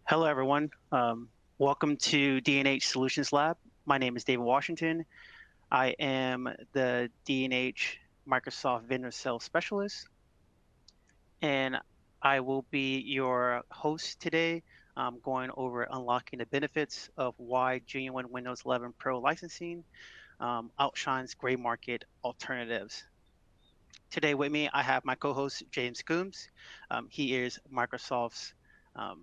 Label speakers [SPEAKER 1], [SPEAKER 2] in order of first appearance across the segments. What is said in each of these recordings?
[SPEAKER 1] Hello, everyone. Welcome to D&H Solutions Lab. My name is David Washington. I am the D&H Microsoft Vendor Sales Specialist, and I will be your host today, going over unlocking the benefits of why genuine Windows 11 Pro licensing outshines gray market alternatives. Today with me, I have my co-host, James Coombs. He is Microsoft's um,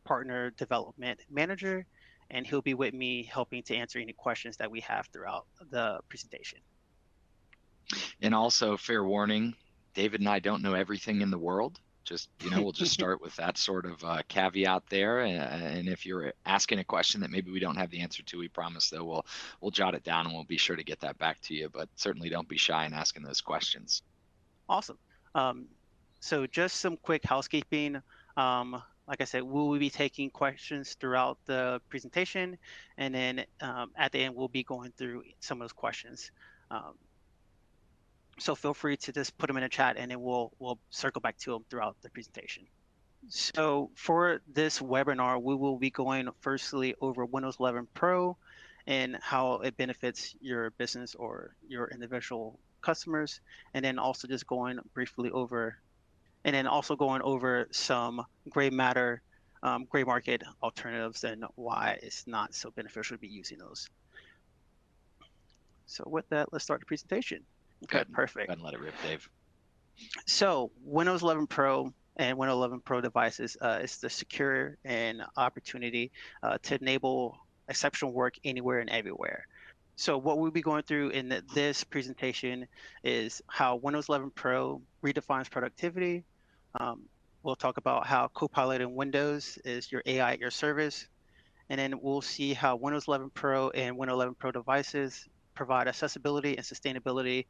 [SPEAKER 1] partner development manager, and he'll be with me helping to answer any questions that we have throughout the presentation.
[SPEAKER 2] And also, fair warning, David and I don't know everything in the world. We'll just start with that sort of caveat there. And if you're asking a question that maybe we don't have the answer to, we promise though we'll jot it down and we'll be sure to get that back to you. But certainly don't be shy in asking those questions.
[SPEAKER 1] Awesome. So just some quick housekeeping. Like I said, we will be taking questions throughout the presentation, and then at the end, we'll be going through some of those questions. So feel free to just put them in a chat, and then we'll circle back to them throughout the presentation. So for this webinar, we will be going firstly over Windows 11 Pro and how it benefits your business or your individual customers, and then also just going briefly over, and then also going over some gray matter, gray market alternatives and why it's not so beneficial to be using those. So with that, let's start the presentation. Okay, perfect.
[SPEAKER 2] Go ahead and let it rip, Dave.
[SPEAKER 1] So Windows 11 Pro and Windows 11 Pro devices is the secure and opportunity to enable exceptional work anywhere and everywhere. So what we'll be going through in this presentation is how Windows 11 Pro redefines productivity. We'll talk about how Copilot in Windows is your AI at your service. And then we'll see how Windows 11 Pro and Windows 11 Pro devices provide accessibility and sustainability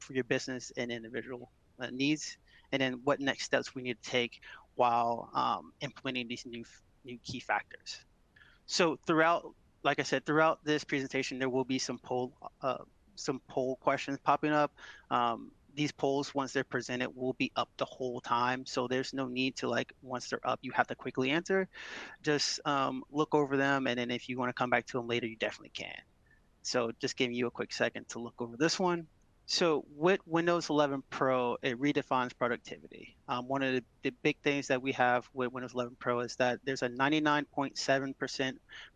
[SPEAKER 1] for your business and individual needs, and then what next steps we need to take while implementing these new key factors. So like I said, throughout this presentation, there will be some poll questions popping up. These polls, once they're presented, will be up the whole time. So there's no need to, like, once they're up, you have to quickly answer. Just look over them, and then if you want to come back to them later, you definitely can. So just giving you a quick second to look over this one. So with Windows 11 Pro, it redefines productivity. One of the big things that we have with Windows 11 Pro is that there's a 99.7%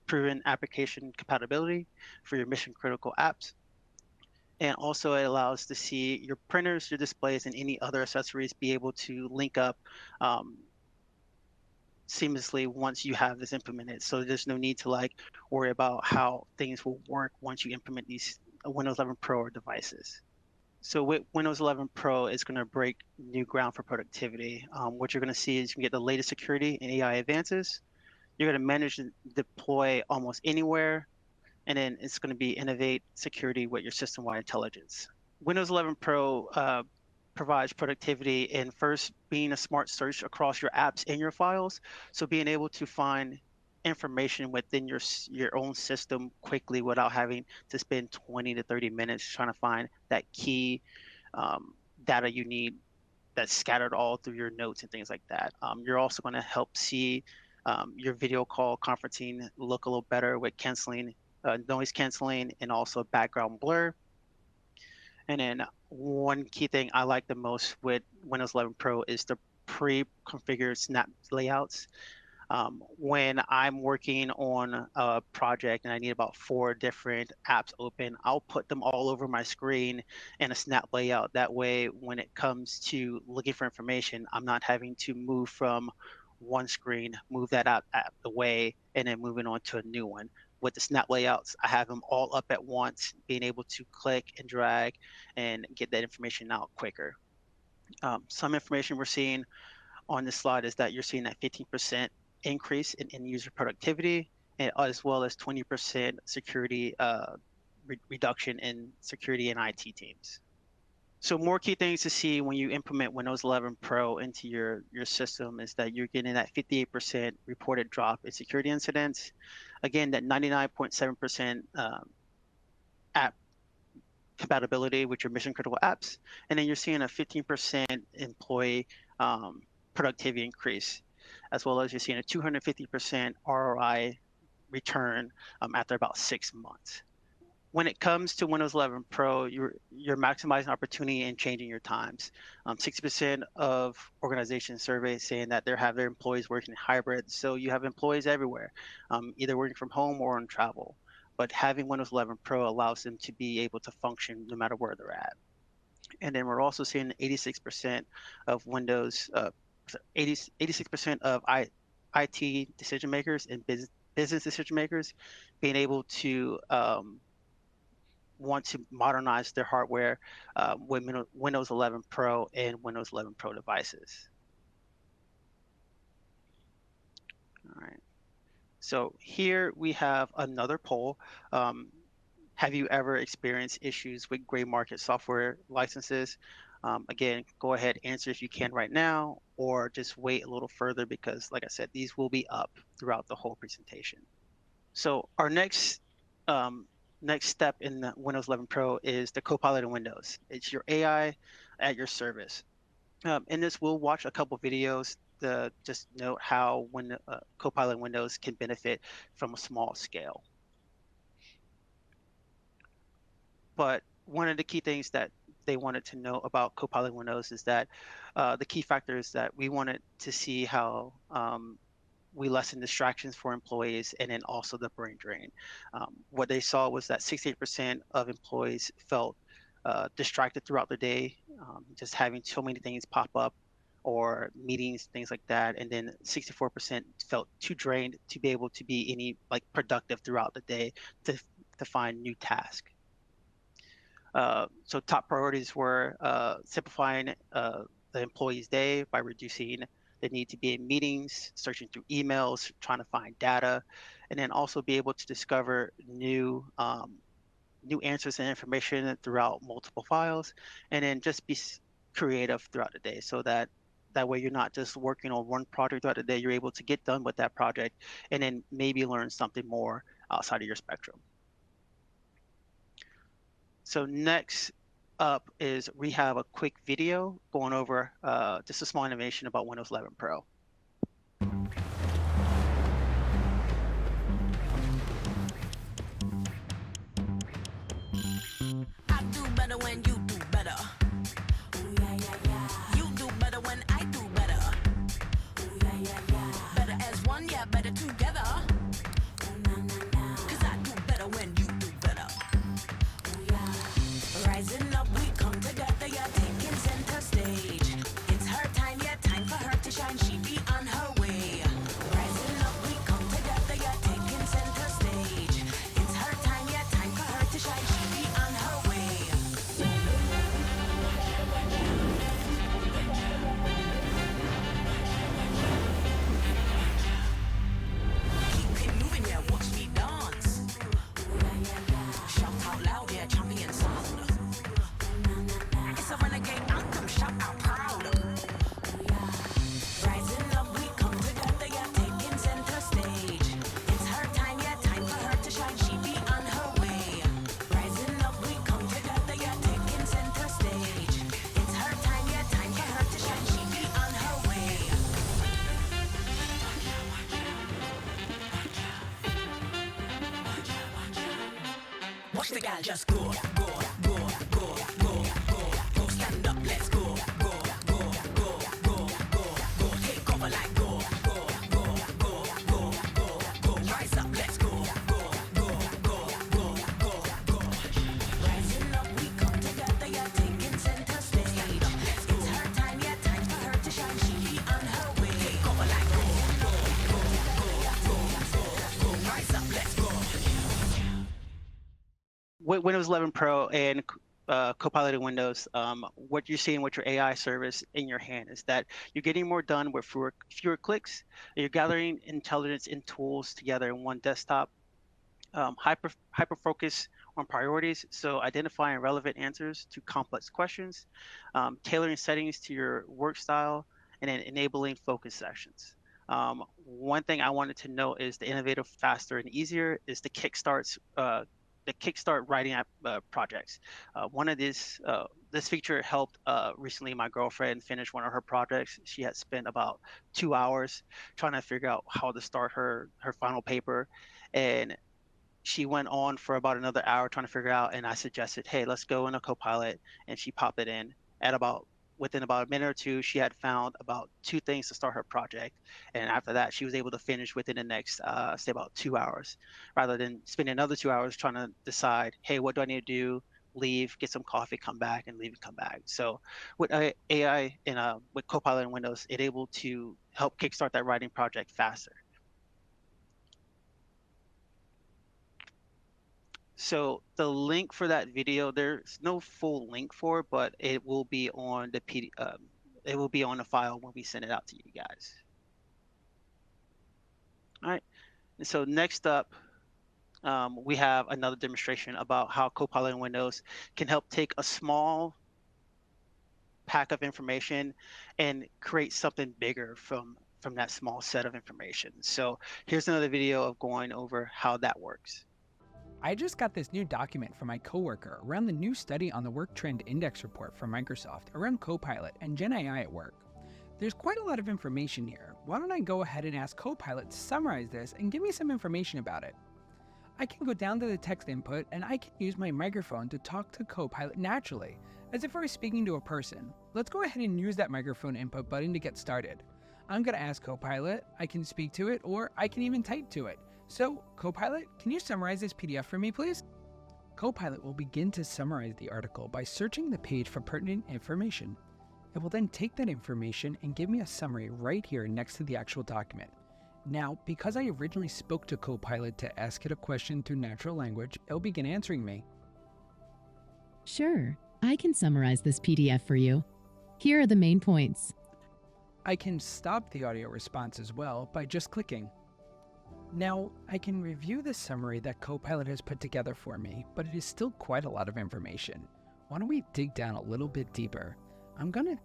[SPEAKER 1] proven application compatibility for your mission critical apps. And also it allows to see your printers, your displays, and any other accessories be able to link up seamlessly once you have this implemented. So there's no need to like worry about how things will work once you implement these Windows 11 Pro devices. So with Windows 11 Pro, it's going to break new ground for productivity. What you're going to see is you can get the latest security and AI advances. You're going to manage and deploy almost anywhere. And then it's going to be innovate security with your system-wide intelligence. Windows 11 Pro provides productivity in first being a smart search across your apps and your files. So being able to find information within your own system quickly without having to spend 20 to 30 minutes trying to find that key data you need that's scattered all through your notes and things like that. You're also going to help see your video call conferencing look a little better with canceling, noise canceling, and also background blur. And then one key thing I like the most with Windows 11 Pro is the pre-configured snap layouts. When I'm working on a project and I need about 4 different apps open, I'll put them all over my screen in a snap layout. That way, when it comes to looking for information, I'm not having to move from one screen, move that app away, and then moving on to a new one. With the snap layouts, I have them all up at once, being able to click and drag and get that information out quicker. Some information we're seeing on this slide is that you're seeing that 15% increase in end user productivity, and as well as 20% security reduction in security and IT teams. So more key things to see when you implement Windows 11 Pro into your system is that you're getting that 58% reported drop in security incidents. Again, that 99.7% app compatibility with your mission critical apps. And then you're seeing a 15% employee productivity increase. as well as you're seeing a 250% ROI return after about 6 months. When it comes to Windows 11 Pro, you're maximizing opportunity and changing your times. 60% of organizations surveyed saying that they have their employees working hybrid, so you have employees everywhere, either working from home or on travel. But having Windows 11 Pro allows them to be able to function no matter where they're at. And then we're also seeing 86% of Windows, 86% of IT decision makers and business decision makers being able to want to modernize their hardware with Windows 11 Pro and Windows 11 Pro devices. All right. So here we have another poll. Have you ever experienced issues with gray market software licenses? Again, go ahead, answer if you can right now, or just wait a little further because, like I said, these will be up throughout the whole presentation. So our next step in the Windows 11 Pro is the Copilot in Windows. It's your AI at your service. In this, we'll watch a couple videos to just note how Copilot in Windows can benefit from a small scale. But one of the key things that they wanted to know about Copilot in Windows is that the key factor is that we wanted to see how we lessen distractions for employees and then also the brain drain. What they saw was that 68% of employees felt distracted throughout the day, just having so many things pop up or meetings, things like that. And then 64% felt too drained to be able to be any like productive throughout the day to find new tasks. So top priorities were simplifying the employee's day by reducing the need to be in meetings, searching through emails, trying to find data, and then also be able to discover new answers and information throughout multiple files, and then just be creative throughout the day so that way you're not just working on one project throughout the day, you're able to get done with that project and then maybe learn something more outside of your spectrum. So next up is we have a quick video going over just a small innovation about Windows 11 Pro.
[SPEAKER 3] I do better when you do better. Ooh, yeah, yeah, yeah. You do better when I do better. Ooh, yeah, yeah, yeah. Better as one, yeah, better together. Ooh, nah, nah, nah. 'Cause I do better when you do better. Ooh, yeah. Rising up, we come together, yeah, taking center stage. It's her time, yeah, time for her to shine. She be on her way. Rising up, we come together, yeah, taking center stage. It's her time, yeah, time for her to shine. She be on her way. Keep it moving, yeah, watch me dance. Shout out loud, yeah, champion sound. It's a renegade anthem, shout out proud. Rising up, we come together, yeah, taking center stage. It's her time, yeah, time for her to shine. She be on her way. Rising up, we come together, yeah, taking center stage. It's her time, yeah, time for her to shine. She be on her way. Watch the gal just go, go, go, go, go, go, go. Stand up, let's go, go, go, go, go, go, go. Take over like go, go, go, go, go, go, go. Rise up, let's go, go, go, go, go, go, go. Rising up, we come together, yeah, taking center stage. It's her time, yeah, time for her to shine. She be on her way. Take over like go, go, go, go, go, go, go. Rise up, let's go.
[SPEAKER 1] Windows 11 Pro and Copilot in Windows, what you're seeing with your AI service in your hand is that you're getting more done with fewer clicks. You're gathering intelligence and tools together in one desktop. Hyper focus on priorities, so identifying relevant answers to complex questions, tailoring settings to your work style, and then enabling focus sessions. One thing I wanted to note is the innovative, faster, and easier is the kickstarts the kickstart writing app projects. One of these this feature helped recently my girlfriend finish one of her projects. She had spent about 2 hours trying to figure out how to start her final paper, and she went on for about another hour trying to figure out. And I suggested, hey, let's go in a Copilot, and she popped it in. At about Within about a minute or two, she had found about 2 things to start her project, and after that, she was able to finish within the next, say, about 2 hours, rather than spending another 2 hours trying to decide, hey, what do I need to do? Leave, get some coffee, come back, and leave and come back. So with AI and with Copilot in Windows, it's able to help kickstart that writing project faster. So the link for that video, there's no full link for it, but it will be on the it will be on the file when we send it out to you guys. All right. And so next up, we have another demonstration about how Copilot in Windows can help take a small pack of information and create something bigger from that small set of information. So here's another video of going over how that works.
[SPEAKER 4] I just got this new document from my coworker around the new study on the Work Trend Index report from Microsoft around Copilot and Gen AI at work. There's quite a lot of information here. Why don't I go ahead and ask Copilot to summarize this and give me some information about it? I can go down to the text input and I can use my microphone to talk to Copilot naturally, as if I was speaking to a person. Let's go ahead and use that microphone input button to get started. I'm going to ask Copilot, I can speak to it, or I can even type to it. So, Copilot, can you summarize this PDF for me, please? Copilot will begin to summarize the article by searching the page for pertinent information. It will then take that information and give me a summary right here next to the actual document. Now, because I originally spoke to Copilot to ask it a question through natural language, it'll begin answering me.
[SPEAKER 5] Sure, I can summarize this PDF for you. Here are the main points.
[SPEAKER 4] I can stop the audio response as well by just clicking. Now, I can review the summary that Copilot has put together for me, but it is still quite a lot of information. Why don't we dig down a little bit deeper? I'm going to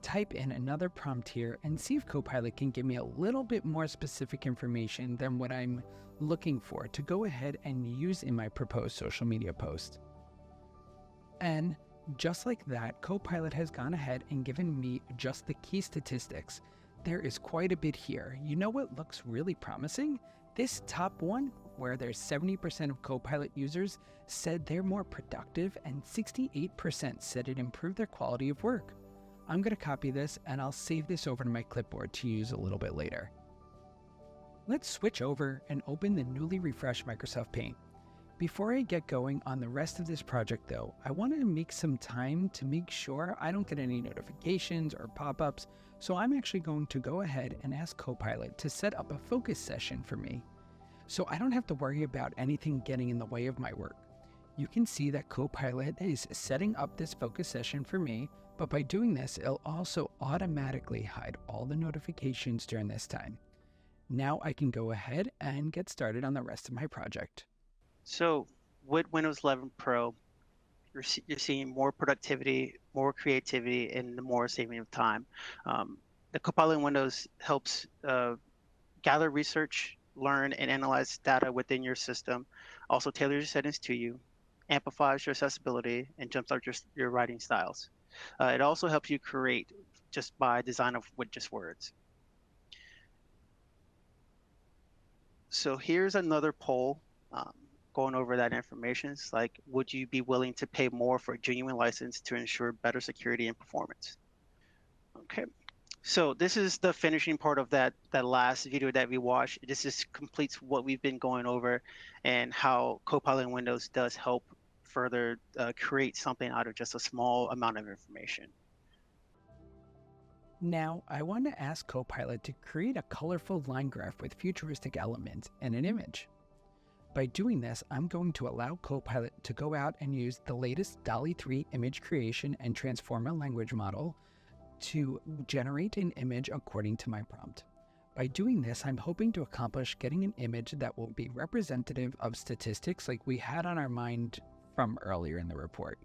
[SPEAKER 4] type in another prompt here and see if Copilot can give me a little bit more specific information than what I'm looking for to go ahead and use in my proposed social media post. And just like that, Copilot has gone ahead and given me just the key statistics. There is quite a bit here. You know what looks really promising? This top one, where there's 70% of Copilot users said they're more productive and 68% said it improved their quality of work. I'm going to copy this and I'll save this over to my clipboard to use a little bit later. Let's switch over and open the newly refreshed Microsoft Paint. Before I get going on the rest of this project though, I want to make some time to make sure I don't get any notifications or pop-ups, so I'm actually going to go ahead and ask Copilot to set up a focus session for me, so I don't have to worry about anything getting in the way of my work. You can see that Copilot is setting up this focus session for me, but by doing this, it'll also automatically hide all the notifications during this time. Now I can go ahead and get started on the rest of my project.
[SPEAKER 1] So with Windows 11 Pro, you're seeing more productivity, more creativity, and more saving of time. The Copilot in Windows helps gather research, learn, and analyze data within your system, also tailors your settings to you, amplifies your accessibility, and jumpstarts your writing styles. It also helps you create just by design with just words. So here's another poll. Going over that information. It's like, would you be willing to pay more for a genuine license to ensure better security and performance? Okay, so this is the finishing part of that last video that we watched. This just completes what we've been going over and how Copilot in Windows does help further create something out of just a small amount of information.
[SPEAKER 4] Now, I want to ask Copilot to create a colorful line graph with futuristic elements and an image. By doing this, I'm going to allow Copilot to go out and use the latest DALL-E 3 image creation and transformer language model to generate an image according to my prompt. By doing this, I'm hoping to accomplish getting an image that will be representative of statistics like we had on our mind from earlier in the report.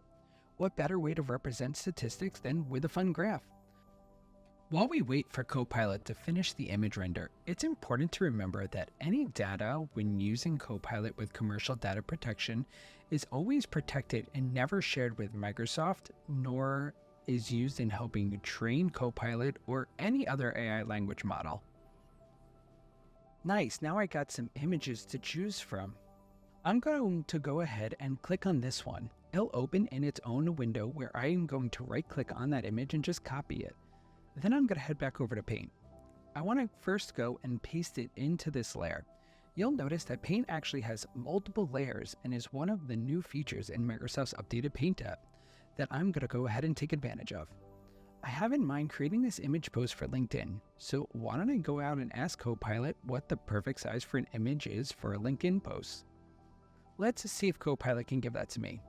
[SPEAKER 4] What better way to represent statistics than with a fun graph? While we wait for Copilot to finish the image render, it's important to remember that any data when using Copilot with commercial data protection is always protected and never shared with Microsoft, nor is used in helping train Copilot or any other AI language model. Nice, now I got some images to choose from. I'm going to go ahead and click on this one. It'll open in its own window where I am going to right click on that image and just copy it. Then I'm going to head back over to Paint. I want to first go and paste it into this layer. You'll notice that Paint actually has multiple layers and is one of the new features in Microsoft's updated Paint app that I'm going to go ahead and take advantage of. I have in mind creating this image post for LinkedIn, so why don't I go out and ask Copilot what the perfect size for an image is for a LinkedIn post. Let's see if Copilot can give that to me.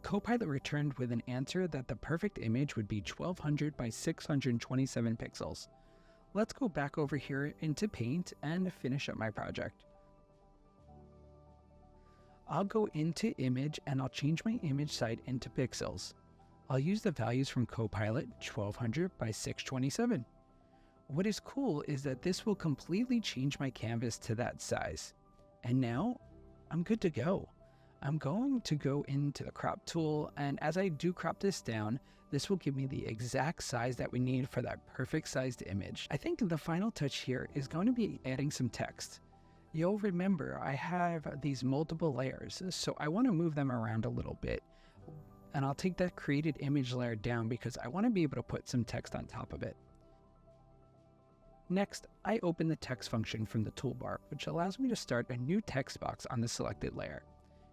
[SPEAKER 4] Copilot returned with an answer that the perfect image would be 1200 by 627 pixels. Let's go back over here into Paint and finish up my project. I'll go into Image and I'll change my image size into pixels. I'll use the values from Copilot 1200 by 627. What is cool is that this will completely change my canvas to that size. And now I'm good to go. I'm going to go into the crop tool, and as I do crop this down, this will give me the exact size that we need for that perfect sized image. I think the final touch here is going to be adding some text. You'll remember I have these multiple layers, so I want to move them around a little bit. And I'll take that created image layer down because I want to be able to put some text on top of it. Next, I open the text function from the toolbar, which allows me to start a new text box on the selected layer.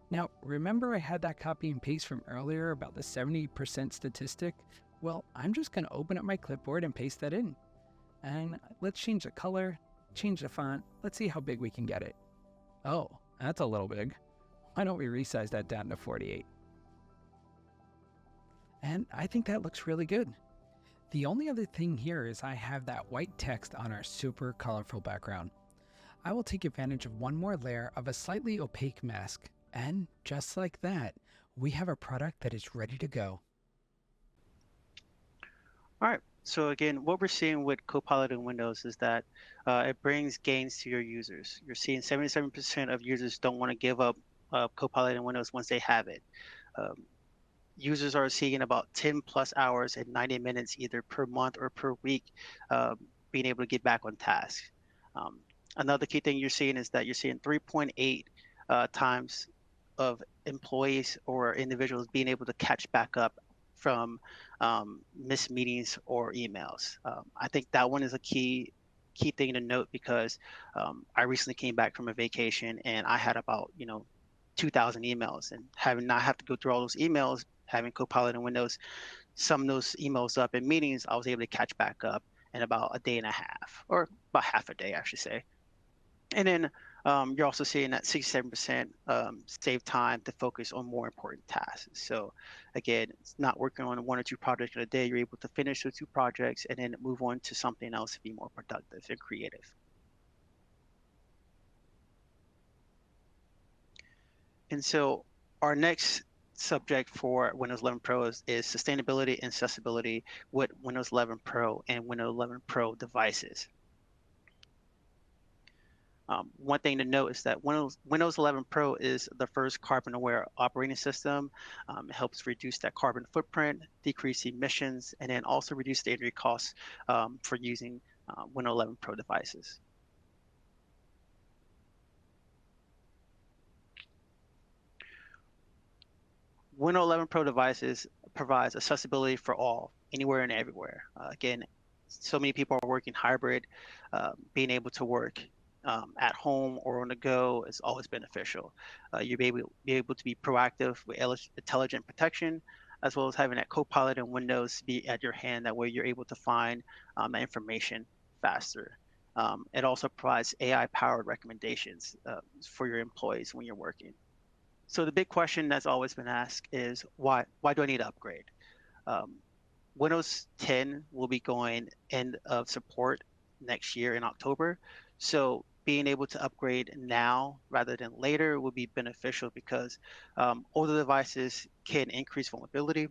[SPEAKER 4] Now, remember I had that copy and paste from earlier about the 70% statistic? Well, I'm just going to open up my clipboard and paste that in. And let's change the color, change the font. Let's see how big we can get it. Oh, that's a little big. Why don't we resize that down to 48? And I think that looks really good. The only other thing here is I have that white text on our super colorful background. I will take advantage of one more layer of a slightly opaque mask. And just like that, we have a product that is ready to go.
[SPEAKER 1] All right. So again, what we're seeing with Copilot in Windows is that it brings gains to your users. You're seeing 77% of users don't want to give up Copilot in Windows once they have it. Users are seeing about 10 plus hours and 90 minutes either per month or per week being able to get back on task. Another key thing you're seeing is that you're seeing 3.8 times of employees or individuals being able to catch back up from missed meetings or emails. I think that one is a key thing to note because I recently came back from a vacation and I had about 2,000 emails, and having not have to go through all those emails, having Copilot in Windows sum those emails up in meetings, I was able to catch back up in about a day and a half, or about half a day, I should say. And then you're also seeing that 67% save time to focus on more important tasks. So again, it's not working on one or two projects in a day. You're able to finish those two projects and then move on to something else to be more productive and creative. And so our next subject for Windows 11 Pro is sustainability and accessibility with Windows 11 Pro and Windows 11 Pro devices. One thing to note is that Windows 11 Pro is the first carbon-aware operating system. It helps reduce that carbon footprint, decrease emissions, and then also reduce the energy costs for using Windows 11 Pro devices. Windows 11 Pro devices provides accessibility for all, anywhere and everywhere. Again, so many people are working hybrid. Being able to work at home or on the go is always beneficial. You'll be able to be proactive with intelligent protection, as well as having that Copilot in Windows be at your hand. That way you're able to find that information faster. It also provides AI-powered recommendations for your employees when you're working. So the big question that's always been asked is why do I need to upgrade? Windows 10 will be going end of support next year in October. So being able to upgrade now rather than later will be beneficial because older devices can increase vulnerability.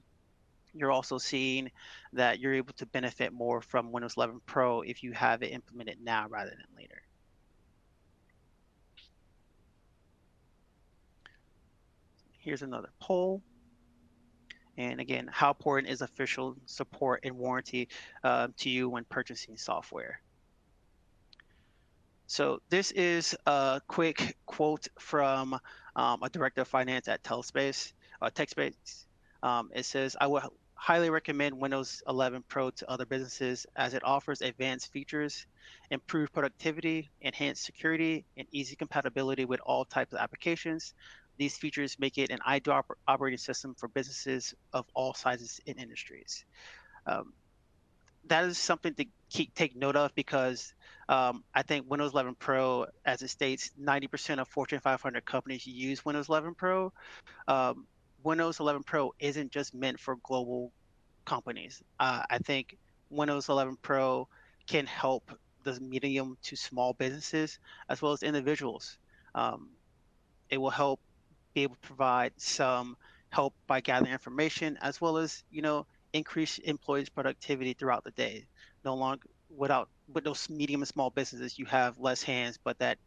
[SPEAKER 1] You're also seeing that you're able to benefit more from Windows 11 Pro if you have it implemented now rather than later. Here's another poll. And again, how important is official support and warranty to you when purchasing software? So this is a quick quote from a director of finance at TechSpace. It says, "I would highly recommend Windows 11 Pro to other businesses as it offers advanced features, improved productivity, enhanced security, and easy compatibility with all types of applications. These features make it an ideal operating system for businesses of all sizes and industries." Um, that is something to take note of because I think Windows 11 Pro, as it states, 90% of Fortune 500 companies use Windows 11 Pro. Um, Windows 11 Pro isn't just meant for global companies. I think Windows 11 Pro can help the medium to small businesses as well as individuals. Um, it will help be able to provide some help by gathering information as well as increase employees productivity throughout the day. No longer with those medium and small businesses, you have less hands, but that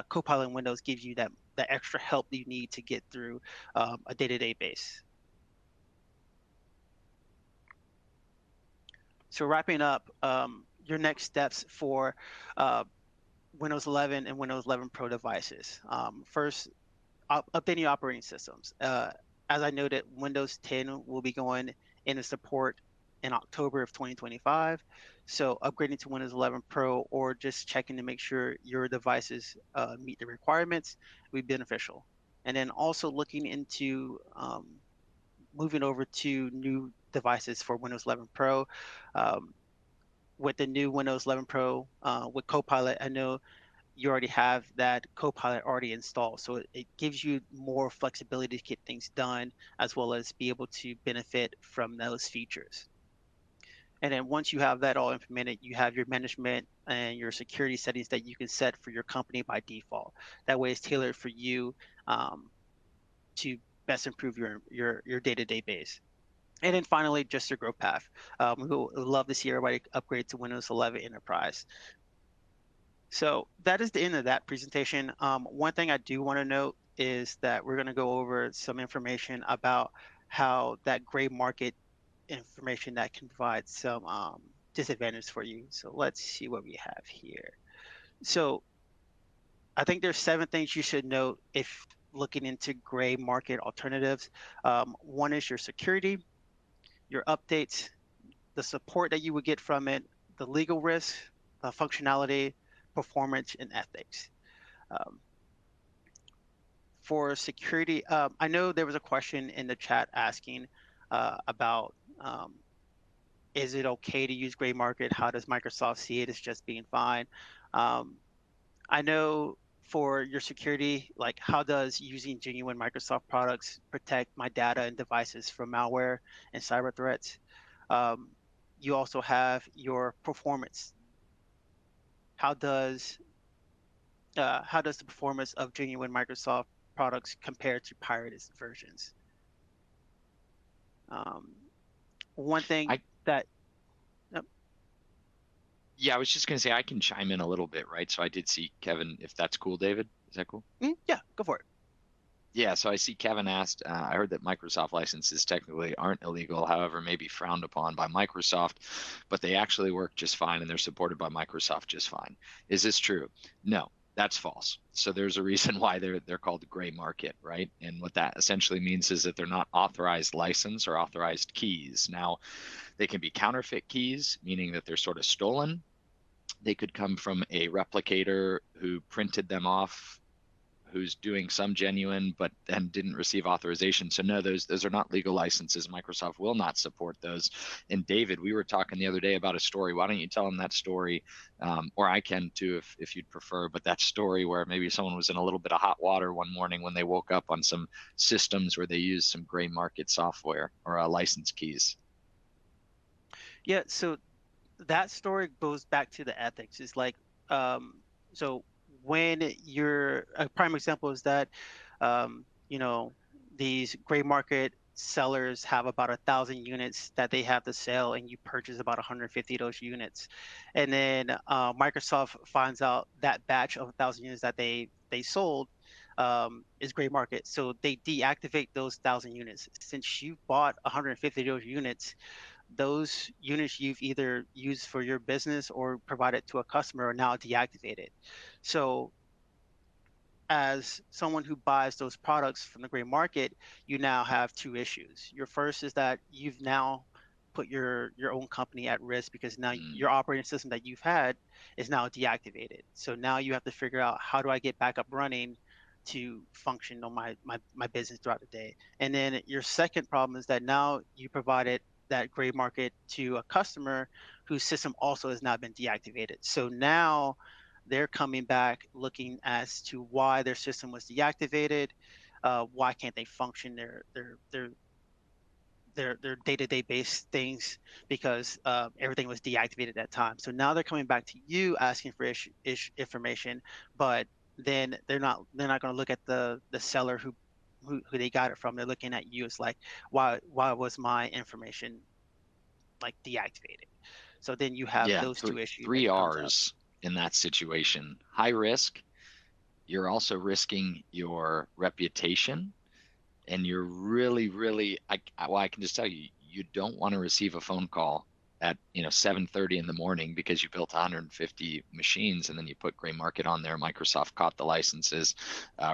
[SPEAKER 1] Copilot in Windows gives you that extra help that you need to get through a day-to-day base. So wrapping up, your next steps for uh, Windows 11 and Windows 11 Pro devices. First, updating your operating systems. As I noted, Windows 10 will be going into support in October of 2025. So upgrading to Windows 11 Pro or just checking to make sure your devices meet the requirements will be beneficial. And then also looking into moving over to new devices for Windows 11 Pro. Um, with the new Windows 11 Pro with Copilot, I know you already have that Copilot already installed. So it gives you more flexibility to get things done, as well as be able to benefit from those features. And then once you have that all implemented, you have your management and your security settings that you can set for your company by default. That way it's tailored for you to best improve your day-to-day base. And then finally, just your growth path. We would love to see everybody upgrade to Windows 11 Enterprise. So that is the end of that presentation. One thing I do want to note is that we're going to go over some information about how that gray market information that can provide some disadvantages for you. So let's see what we have here. So I think there's 7 things you should note if looking into gray market alternatives. One is your security, your updates, the support that you would get from it, the legal risk, functionality, performance, and ethics. Um, for security, I know there was a question in the chat asking about is it okay to use gray market? How does Microsoft see it as just being fine? Um, I know for your security, like how does using genuine Microsoft products protect my data and devices from malware and cyber threats? Um, you also have your performance. How does the performance of genuine Microsoft products compare to pirated versions? Um, one thing
[SPEAKER 2] I
[SPEAKER 1] that
[SPEAKER 2] Yeah, I was just gonna say I can chime in a little bit, right? So I did see Kevin, if that's cool, David. Is that cool?
[SPEAKER 1] yeah, go for it.
[SPEAKER 2] Yeah, so I see Kevin asked, I heard that Microsoft licenses technically aren't illegal, however, may be frowned upon by Microsoft, but they actually work just fine and they're supported by Microsoft just fine. Is this true? No, that's false. So there's a reason why they're called the gray market, right? And what that essentially means is that they're not authorized license or authorized keys. Now, they can be counterfeit keys, meaning that they're sort of stolen. They could come from a replicator who printed them off, who's doing some genuine but then didn't receive authorization. So no, those are not legal licenses. Microsoft will not support those. And David, we were talking the other day about a story. Why don't you tell them that story? Or I can too if you'd prefer, but that story where maybe someone was in a little bit of hot water one morning when they woke up on some systems where they used some gray market software or license keys.
[SPEAKER 1] Yeah, so that story goes back to the ethics. It's like, so when you're a prime example is that, um, you know, these gray market sellers have about 1,000 units that they have to sell, and you purchase about 150 of those units, and then Microsoft finds out that batch of 1,000 units that they sold is gray market, so they deactivate those 1,000 units. Since you bought 150 of those units you've either used for your business or provided to a customer are now deactivated. So as someone who buys those products from the gray market, you now have two issues. Your first is that you've now put your own company at risk, because now
[SPEAKER 2] Mm,
[SPEAKER 1] your operating system that you've had is now deactivated. So now you have to figure out, how do I get back up running to function on my business throughout the day? And then your second problem is that now you provided that gray market to a customer whose system also has not been deactivated. So now they're coming back looking as to why their system was deactivated. Why can't they function their day-to-day based things, because everything was deactivated at that time. So now they're coming back to you asking for information, but then they're not going to look at the seller who they got it from. They're looking at you as like, why was my information like deactivated? So then you have
[SPEAKER 2] yeah,
[SPEAKER 1] those two issues
[SPEAKER 2] three
[SPEAKER 1] that comes up.
[SPEAKER 2] R's in that situation. High risk. You're also risking your reputation, and you're really, well, I can just tell you, you don't want to receive a phone call at 7:30 in the morning because you built 150 machines and then you put gray market on there. Microsoft caught the licenses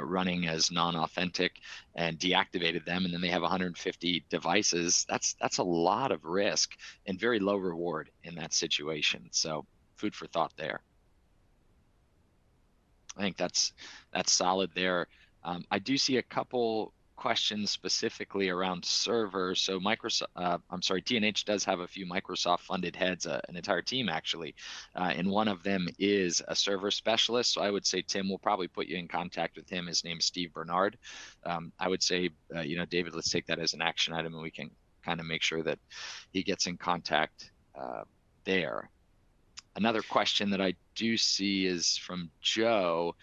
[SPEAKER 2] running as non-authentic and deactivated them, and then they have 150 devices. That's a lot of risk and very low reward in that situation. So food for thought there. I think that's solid there. I do see a couple questions specifically around servers. So D&H does have a few Microsoft funded heads, an entire team actually, and one of them is a server specialist. So I would say, Tim, we'll probably put you in contact with him. His name's Steve Bernard. I would say, David, let's take that as an action item, and we can kind of make sure that he gets in contact there. Another question that I do see is from Joe.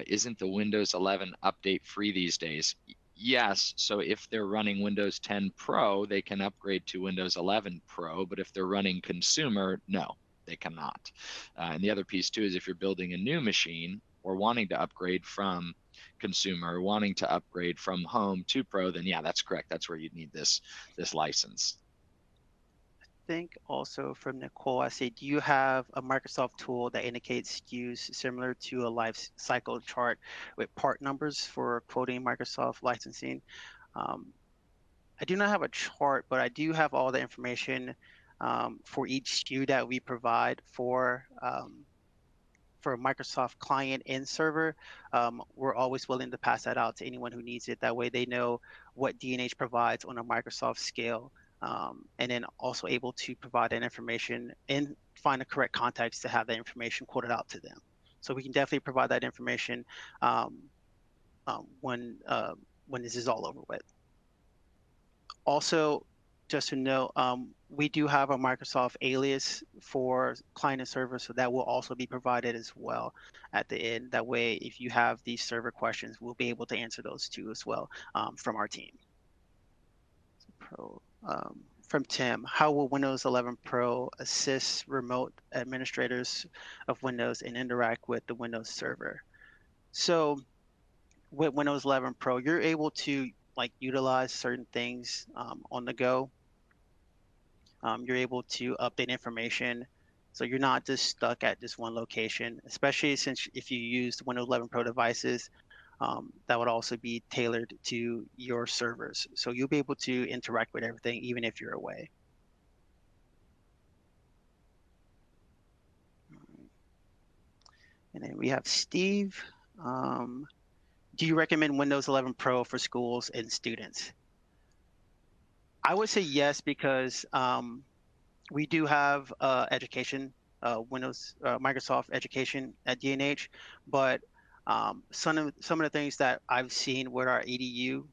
[SPEAKER 2] Isn't the Windows 11 update free these days? Yes. So if they're running Windows 10 Pro, they can upgrade to Windows 11 Pro. But if they're running consumer, no, they cannot. And the other piece too is, if you're building a new machine or wanting to upgrade from consumer, wanting to upgrade from home to Pro, then yeah, that's correct. That's where you'd need this license.
[SPEAKER 1] Think also from Nicole, I say, do you have a Microsoft tool that indicates SKUs similar to a life cycle chart with part numbers for quoting Microsoft licensing? I do not have a chart, but I do have all the information for each SKU that we provide for Microsoft client and server. We're always willing to pass that out to anyone who needs it. That way they know what D&H provides on a Microsoft scale, and then also able to provide that information and find the correct context to have that information quoted out to them. So we can definitely provide that information when this is all over with. Also, just to note, we do have a Microsoft alias for client and server, so that will also be provided as well at the end. That way, if you have these server questions, we'll be able to answer those too as well from our team. From Tim, how will Windows 11 Pro assist remote administrators of Windows and interact with the Windows server? So with Windows 11 Pro, you're able to utilize certain things on the go. You're able to update information, so you're not just stuck at just one location, especially since if you use Windows 11 Pro devices, that would also be tailored to your servers. So you'll be able to interact with everything even if you're away. And then we have Steve. Do you recommend Windows 11 Pro for schools and students? I would say yes, because we do have education, Microsoft Education at D&H, but some of the things that I've seen with our EDU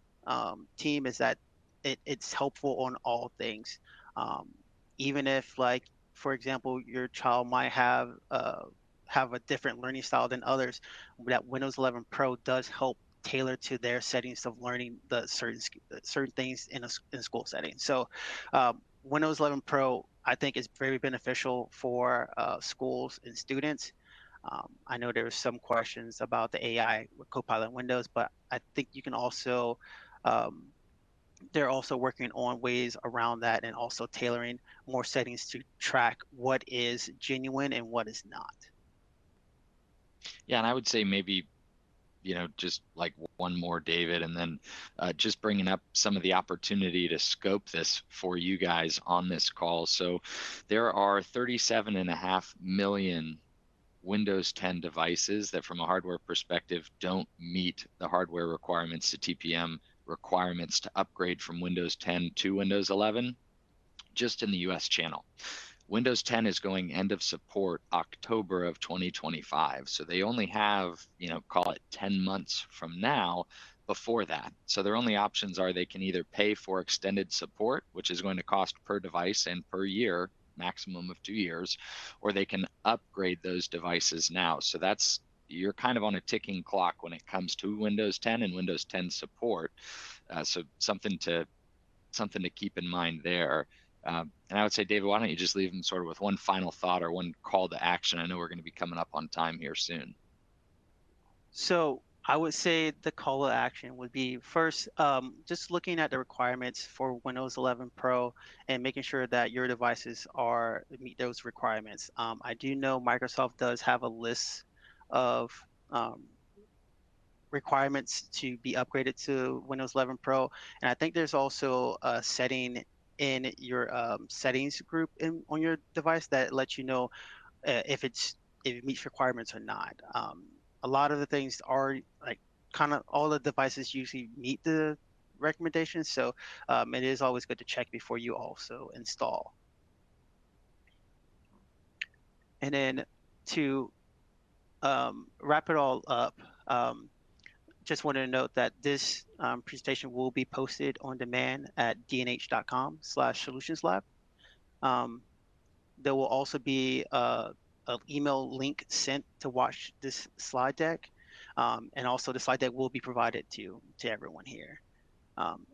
[SPEAKER 1] team is that it's helpful on all things. Even if, like, for example, your child might have a different learning style than others, that Windows 11 Pro does help tailored to their settings of learning the certain things in a school setting. So Windows 11 Pro, I think, is very beneficial for schools and students. I know there were some questions about the AI with Copilot Windows, but I think you can also um, they're also working on ways around that and also tailoring more settings to track what is genuine and what is not.
[SPEAKER 2] Yeah, and I would say maybe, just like one more, David, and then just bringing up some of the opportunity to scope this for you guys on this call. So there are 37.5 million Windows 10 devices that, from a hardware perspective, don't meet the hardware requirements, the TPM requirements to upgrade from Windows 10 to Windows 11, just in the US channel. Windows 10 is going end of support October of 2025. So they only have, call it 10 months from now before that. So their only options are they can either pay for extended support, which is going to cost per device and per year, maximum of 2 years, or they can upgrade those devices now. So you're kind of on a ticking clock when it comes to Windows 10 and Windows 10 support. So something to keep in mind there. And I would say, David, why don't you just leave them sort of with one final thought or one call to action? I know we're going to be coming up on time here soon.
[SPEAKER 1] So I would say the call to action would be first, just looking at the requirements for Windows 11 Pro and making sure that your devices meet those requirements. I do know Microsoft does have a list of requirements to be upgraded to Windows 11 Pro, and I think there's also a setting in your settings group on your device that lets you know if it meets requirements or not. A lot of the things are like kind of all the devices usually meet the recommendations, so it is always good to check before you also install. And then to wrap it all up, just wanted to note that this presentation will be posted on demand at dnh.com/solutionslab. There will also be an email link sent to watch this slide deck. And also the slide deck will be provided to everyone here.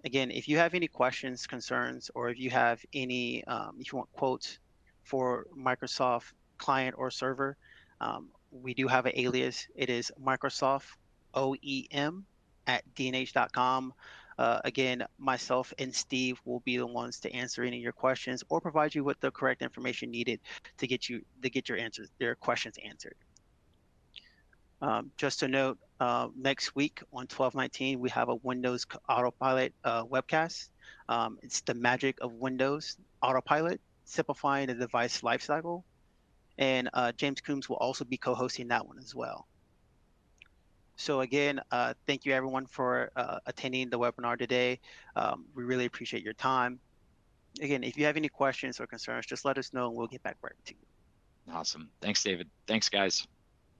[SPEAKER 1] Again, if you have any questions, concerns, or if you have any, if you want quotes for Microsoft client or server, we do have an alias. It is Microsoft OEM at dnh.com. Again, myself and Steve will be the ones to answer any of your questions or provide you with the correct information needed to get your questions answered. Just to note, next week on 12/19, we have a Windows Autopilot webcast. It's the magic of Windows Autopilot, simplifying the device lifecycle. And James Coombs will also be co-hosting that one as well. So again, thank you everyone for attending the webinar today. We really appreciate your time. Again, if you have any questions or concerns, just let us know and we'll get back right to you.
[SPEAKER 2] Awesome. Thanks, David. Thanks, guys.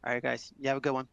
[SPEAKER 1] All right, guys. You have a good one.